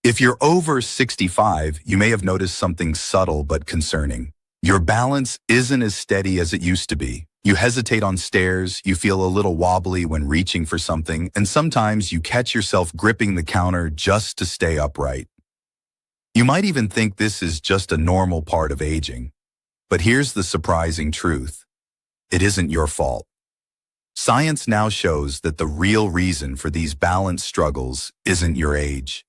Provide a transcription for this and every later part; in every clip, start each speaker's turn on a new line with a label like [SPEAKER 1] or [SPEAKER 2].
[SPEAKER 1] If you're over 65, you may have noticed something subtle but concerning. Your balance isn't as steady as it used to be. You hesitate on stairs, you feel a little wobbly when reaching for something, and sometimes you catch yourself gripping the counter just to stay upright. You might even think this is just a normal part of aging. But here's the surprising truth. It isn't your fault. Science now shows that the real reason for these balance struggles isn't your age.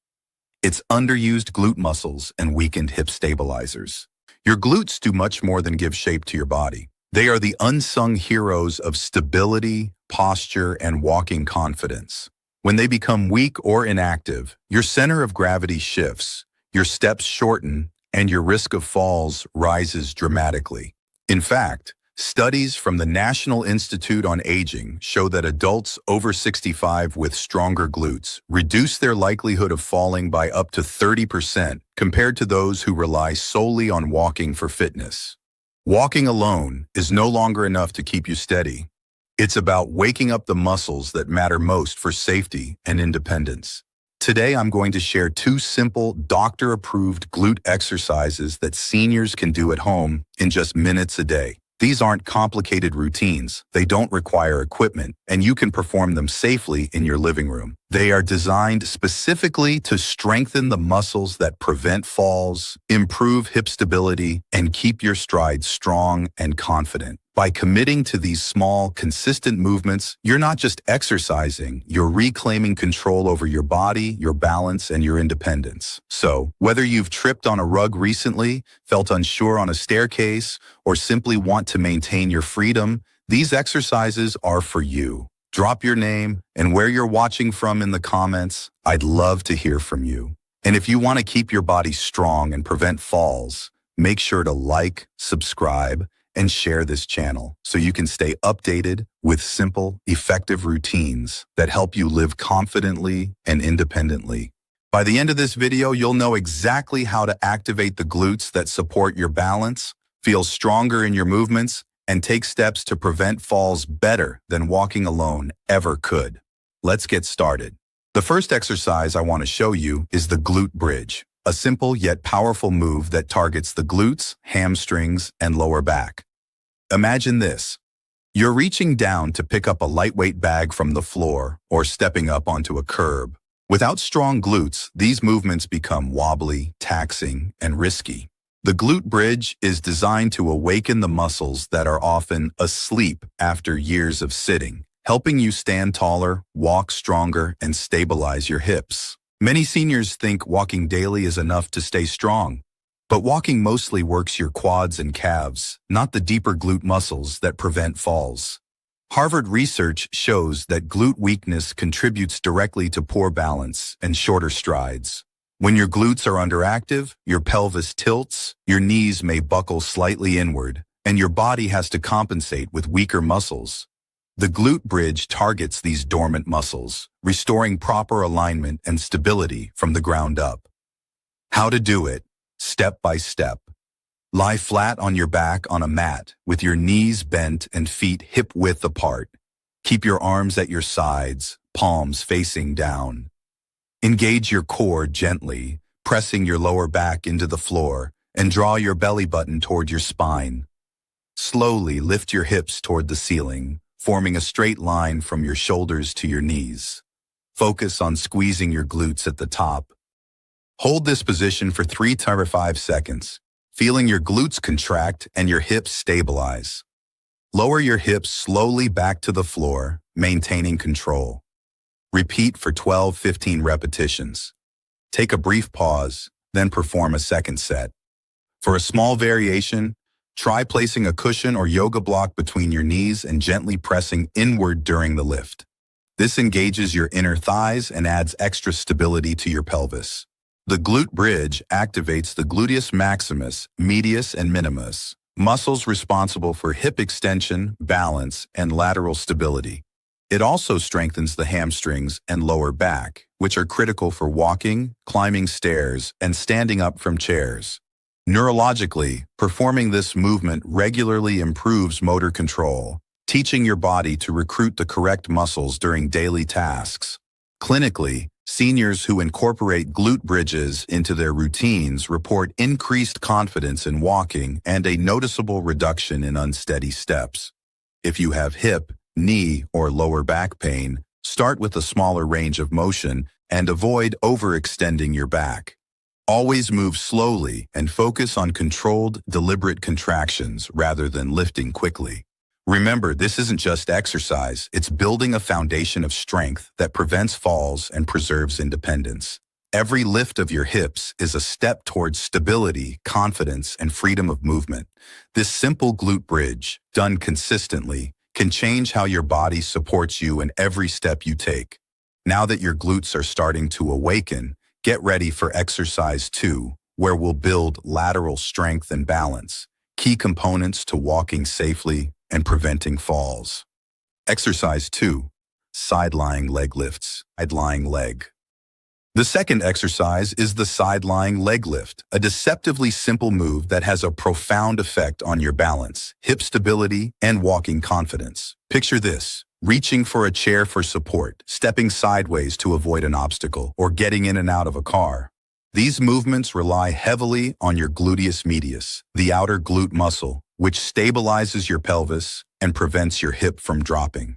[SPEAKER 1] It's underused glute muscles and weakened hip stabilizers. Your glutes do much more than give shape to your body. They are the unsung heroes of stability, posture, and walking confidence. When they become weak or inactive, your center of gravity shifts, your steps shorten, and your risk of falls rises dramatically. In fact, studies from the National Institute on Aging show that adults over 65 with stronger glutes reduce their likelihood of falling by up to 30% compared to those who rely solely on walking for fitness. Walking alone is no longer enough to keep you steady. It's about waking up the muscles that matter most for safety and independence. Today, I'm going to share 2 simple, doctor-approved glute exercises that seniors can do at home in just minutes a day. These aren't complicated routines, they don't require equipment, and you can perform them safely in your living room. They are designed specifically to strengthen the muscles that prevent falls, improve hip stability, and keep your stride strong and confident. By committing to these small, consistent movements, you're not just exercising, you're reclaiming control over your body, your balance, and your independence. So, whether you've tripped on a rug recently, felt unsure on a staircase, or simply want to maintain your freedom, these exercises are for you. Drop your name and where you're watching from in the comments. I'd love to hear from you. And if you want to keep your body strong and prevent falls, make sure to like, subscribe, and share this channel so you can stay updated with simple, effective routines that help you live confidently and independently. By the end of this video, you'll know exactly how to activate the glutes that support your balance, feel stronger in your movements, and take steps to prevent falls better than walking alone ever could. Let's get started. The first exercise I want to show you is the glute bridge, a simple yet powerful move that targets the glutes, hamstrings, and lower back. Imagine this. You're reaching down to pick up a lightweight bag from the floor or stepping up onto a curb. Without strong glutes, these movements become wobbly, taxing, and risky. The glute bridge is designed to awaken the muscles that are often asleep after years of sitting, helping you stand taller, walk stronger, and stabilize your hips. Many seniors think walking daily is enough to stay strong, but walking mostly works your quads and calves, not the deeper glute muscles that prevent falls. Harvard research shows that glute weakness contributes directly to poor balance and shorter strides. When your glutes are underactive, your pelvis tilts, your knees may buckle slightly inward, and your body has to compensate with weaker muscles. The glute bridge targets these dormant muscles, restoring proper alignment and stability from the ground up. How to do it? Step by step. Lie flat on your back on a mat with your knees bent and feet hip-width apart. Keep your arms at your sides, palms facing down. Engage your core gently, pressing your lower back into the floor, and draw your belly button toward your spine. Slowly lift your hips toward the ceiling, forming a straight line from your shoulders to your knees. Focus on squeezing your glutes at the top. Hold this position for 3 to 5 seconds, feeling your glutes contract and your hips stabilize. Lower your hips slowly back to the floor, maintaining control. Repeat for 12-15 repetitions. Take a brief pause, then perform a second set. For a small variation, try placing a cushion or yoga block between your knees and gently pressing inward during the lift. This engages your inner thighs and adds extra stability to your pelvis. The glute bridge activates the gluteus maximus, medius, and minimus, muscles responsible for hip extension, balance, and lateral stability. It also strengthens the hamstrings and lower back, which are critical for walking, climbing stairs, and standing up from chairs. Neurologically, performing this movement regularly improves motor control, teaching your body to recruit the correct muscles during daily tasks. Clinically, Seniors who incorporate glute bridges into their routines report increased confidence in walking and a noticeable reduction in unsteady steps. If you have hip, knee, or lower back pain, start with a smaller range of motion and avoid overextending your back. Always move slowly and focus on controlled, deliberate contractions rather than lifting quickly. Remember, this isn't just exercise, it's building a foundation of strength that prevents falls and preserves independence. Every lift of your hips is a step towards stability, confidence, and freedom of movement. This simple glute bridge, done consistently, can change how your body supports you in every step you take. Now that your glutes are starting to awaken, get ready for exercise 2, where we'll build lateral strength and balance, key components to walking safely and preventing falls. Exercise 2, side-lying leg lifts, side-lying leg. The second exercise is the side-lying leg lift, a deceptively simple move that has a profound effect on your balance, hip stability, and walking confidence. Picture this: reaching for a chair for support, stepping sideways to avoid an obstacle, or getting in and out of a car. These movements rely heavily on your gluteus medius, the outer glute muscle, which stabilizes your pelvis and prevents your hip from dropping.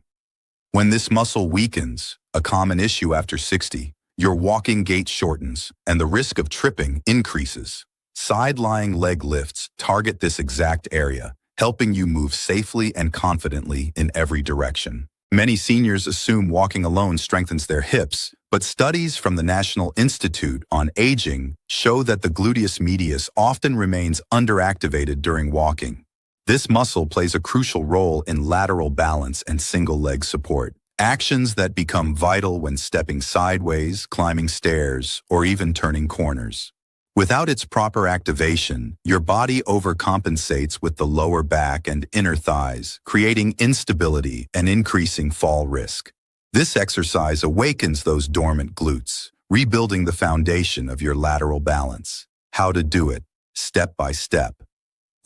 [SPEAKER 1] When this muscle weakens, a common issue after 60, your walking gait shortens and the risk of tripping increases. Side-lying leg lifts target this exact area, helping you move safely and confidently in every direction. Many seniors assume walking alone strengthens their hips, but studies from the National Institute on Aging show that the gluteus medius often remains underactivated during walking. This muscle plays a crucial role in lateral balance and single leg support, actions that become vital when stepping sideways, climbing stairs, or even turning corners. Without its proper activation, your body overcompensates with the lower back and inner thighs, creating instability and increasing fall risk. This exercise awakens those dormant glutes, rebuilding the foundation of your lateral balance. How to do it? Step by step.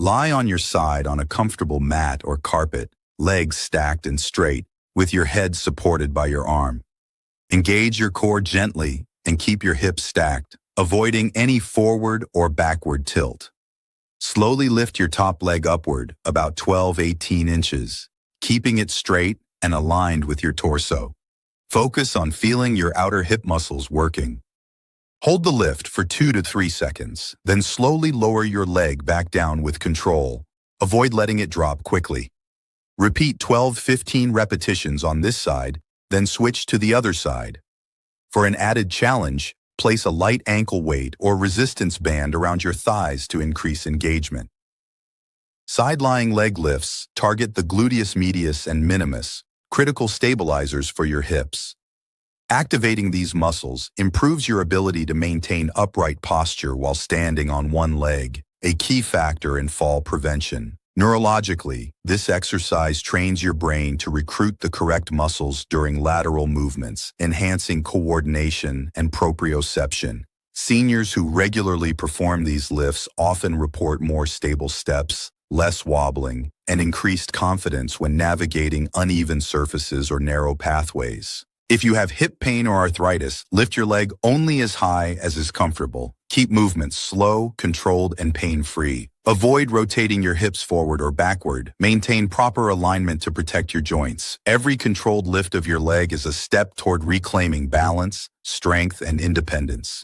[SPEAKER 1] Lie on your side on a comfortable mat or carpet, legs stacked and straight, with your head supported by your arm. Engage your core gently and keep your hips stacked, avoiding any forward or backward tilt. Slowly lift your top leg upward about 12–18 inches, keeping it straight and aligned with your torso. Focus on feeling your outer hip muscles working. Hold the lift for 2 to 3 seconds, then slowly lower your leg back down with control. Avoid letting it drop quickly. Repeat 12–15 repetitions on this side, then switch to the other side. For an added challenge, place a light ankle weight or resistance band around your thighs to increase engagement. Side-lying leg lifts target the gluteus medius and minimus, critical stabilizers for your hips. Activating these muscles improves your ability to maintain upright posture while standing on one leg, a key factor in fall prevention. Neurologically, this exercise trains your brain to recruit the correct muscles during lateral movements, enhancing coordination and proprioception. Seniors who regularly perform these lifts often report more stable steps, less wobbling, and increased confidence when navigating uneven surfaces or narrow pathways. If you have hip pain or arthritis, lift your leg only as high as is comfortable. Keep movements slow, controlled, and pain-free. Avoid rotating your hips forward or backward. Maintain proper alignment to protect your joints. Every controlled lift of your leg is a step toward reclaiming balance, strength, and independence.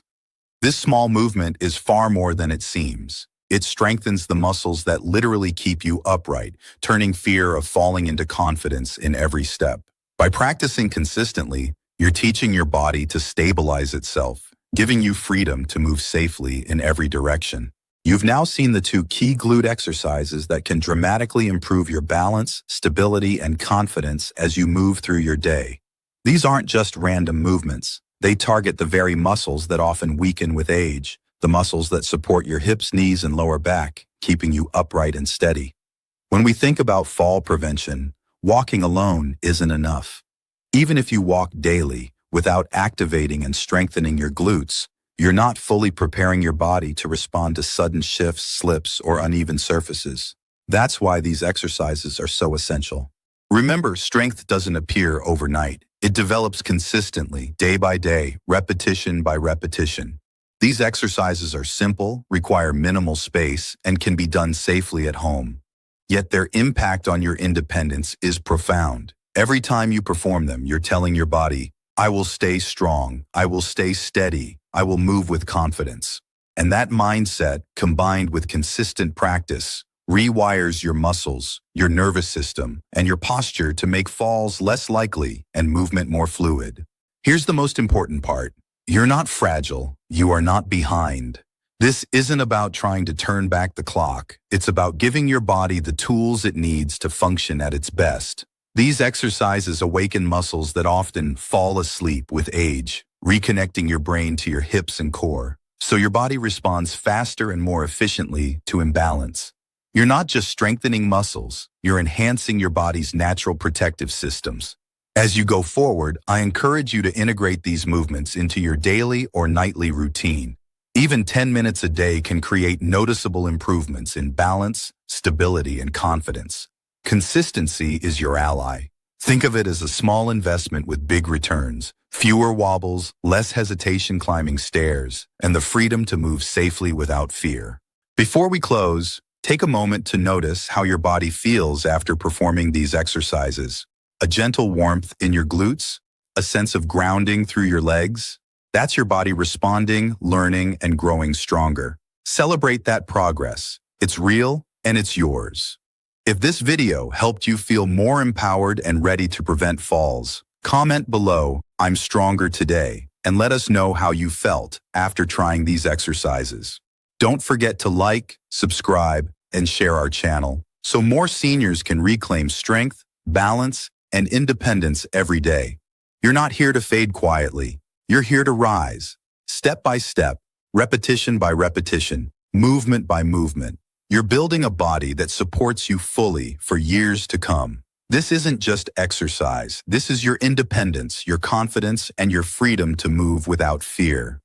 [SPEAKER 1] This small movement is far more than it seems. It strengthens the muscles that literally keep you upright, turning fear of falling into confidence in every step. By practicing consistently, you're teaching your body to stabilize itself, giving you freedom to move safely in every direction. You've now seen the 2 key glute exercises that can dramatically improve your balance, stability, and confidence as you move through your day. These aren't just random movements. They target the very muscles that often weaken with age, the muscles that support your hips, knees, and lower back, keeping you upright and steady. When we think about fall prevention, walking alone isn't enough. Even if you walk daily without activating and strengthening your glutes, you're not fully preparing your body to respond to sudden shifts, slips, or uneven surfaces. That's why these exercises are so essential. Remember, strength doesn't appear overnight. It develops consistently, day by day, repetition by repetition. These exercises are simple, require minimal space, and can be done safely at home. Yet their impact on your independence is profound. Every time you perform them, you're telling your body, I will stay strong, I will stay steady, I will move with confidence. And that mindset, combined with consistent practice, rewires your muscles, your nervous system, and your posture to make falls less likely and movement more fluid. Here's the most important part. You're not fragile. You are not behind. This isn't about trying to turn back the clock. It's about giving your body the tools it needs to function at its best. These exercises awaken muscles that often fall asleep with age, reconnecting your brain to your hips and core, so your body responds faster and more efficiently to imbalance. You're not just strengthening muscles, you're enhancing your body's natural protective systems. As you go forward, I encourage you to integrate these movements into your daily or nightly routine. Even 10 minutes a day can create noticeable improvements in balance, stability, and confidence. Consistency is your ally. Think of it as a small investment with big returns, fewer wobbles, less hesitation climbing stairs, and the freedom to move safely without fear. Before we close, take a moment to notice how your body feels after performing these exercises. A gentle warmth in your glutes, a sense of grounding through your legs. That's your body responding, learning, and growing stronger. Celebrate that progress. It's real and it's yours. If this video helped you feel more empowered and ready to prevent falls, comment below, I'm stronger today, and let us know how you felt after trying these exercises. Don't forget to like, subscribe, and share our channel so more seniors can reclaim strength, balance, and independence every day. You're not here to fade quietly. You're here to rise. Step by step, repetition by repetition, movement by movement. You're building a body that supports you fully for years to come. This isn't just exercise. This is your independence, your confidence, and your freedom to move without fear.